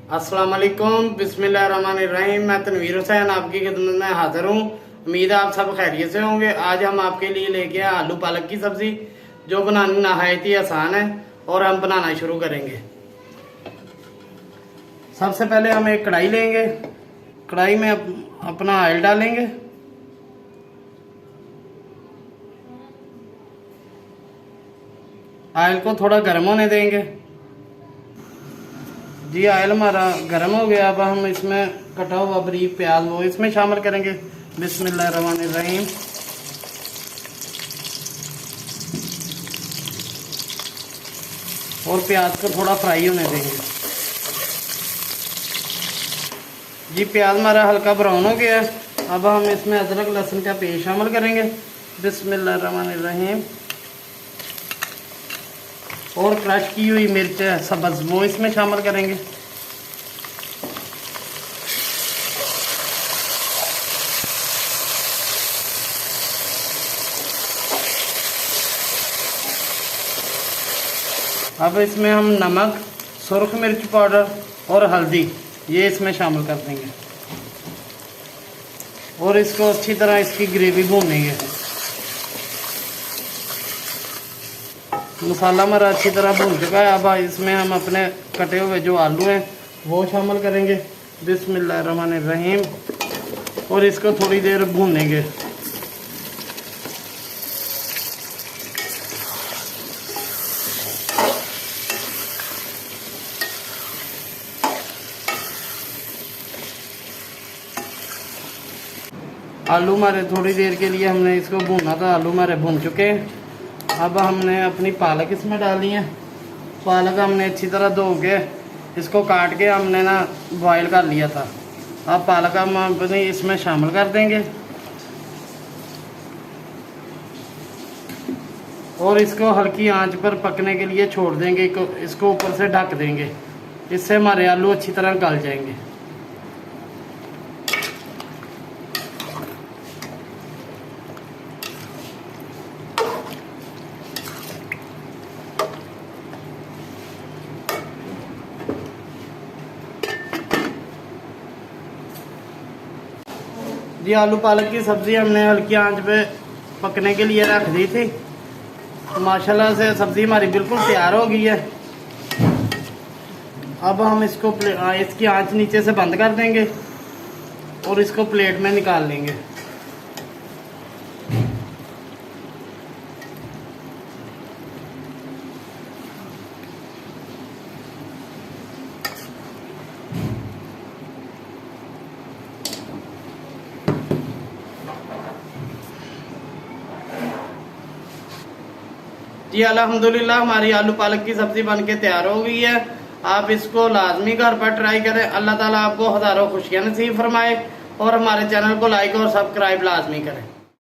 अस्सलाम वालेकुम, बिस्मिल्लाहिर्रहमानिर्रहीम। मैं तनवीर हुसैन आपकी खिदमत में हाजिर हूँ। उम्मीद है आप सब खैरियत से होंगे। आज हम आपके लिए लेके आए आलू पालक की सब्ज़ी, जो बनानी नहायत ही आसान है और हम बनाना शुरू करेंगे। सबसे पहले हम एक कढ़ाई लेंगे। कढ़ाई में अपना ऑयल डालेंगे। ऑयल को थोड़ा गर्म होने देंगे। जी ऑयल हमारा गर्म हो गया। अब हम इसमें कटा हुआ बारीक प्याज वो इसमें शामिल करेंगे। बिस्मिल्लाहिर्रहमानिर्रहीम। और प्याज को थोड़ा फ्राई होने देंगे। जी प्याज हमारा हल्का ब्राउन हो गया। अब हम इसमें अदरक लहसुन का पेस्ट शामिल करेंगे। बिस्मिल्लाहिर्रहमानिर्रहीम। और क्रश की हुई मिर्च है सब्ज़, वो इसमें शामिल करेंगे। अब इसमें हम नमक, सुर्ख मिर्च पाउडर और हल्दी ये इसमें शामिल कर देंगे। और इसको अच्छी तरह इसकी ग्रेवी भूनेंगे। मसाला हमारा अच्छी तरह भून चुका है। अब इसमें हम अपने कटे हुए जो आलू हैं वो शामिल करेंगे। बिस्मिल्लाहिर्रहमानिर्रहीम। और इसको थोड़ी देर भूनेंगे। आलू हमारे थोड़ी देर के लिए हमने इसको भूना था। आलू हमारे भून चुके हैं। अब हमने अपनी पालक इसमें डाली है। पालक हमने अच्छी तरह धो के इसको काट के हमने ना बॉयल कर लिया था। अब पालक हम अपनी इसमें शामिल कर देंगे और इसको हल्की आंच पर पकने के लिए छोड़ देंगे। इसको ऊपर से ढक देंगे। इससे हमारे आलू अच्छी तरह गल जाएंगे। जी आलू पालक की सब्ज़ी हमने हल्की आंच पे पकने के लिए रख दी थी। माशाल्लाह से सब्ज़ी हमारी बिल्कुल तैयार हो गई है। अब हम इसको इसकी आंच नीचे से बंद कर देंगे और इसको प्लेट में निकाल लेंगे। जी अल्हम्दुलिल्लाह हमारी आलू पालक की सब्ज़ी बनके तैयार हो गई है। आप इसको लाजमी घर पर ट्राई करें। अल्लाह ताला आपको हज़ारों खुशियाँ नसीब फरमाए और हमारे चैनल को लाइक और सब्सक्राइब लाजमी करें।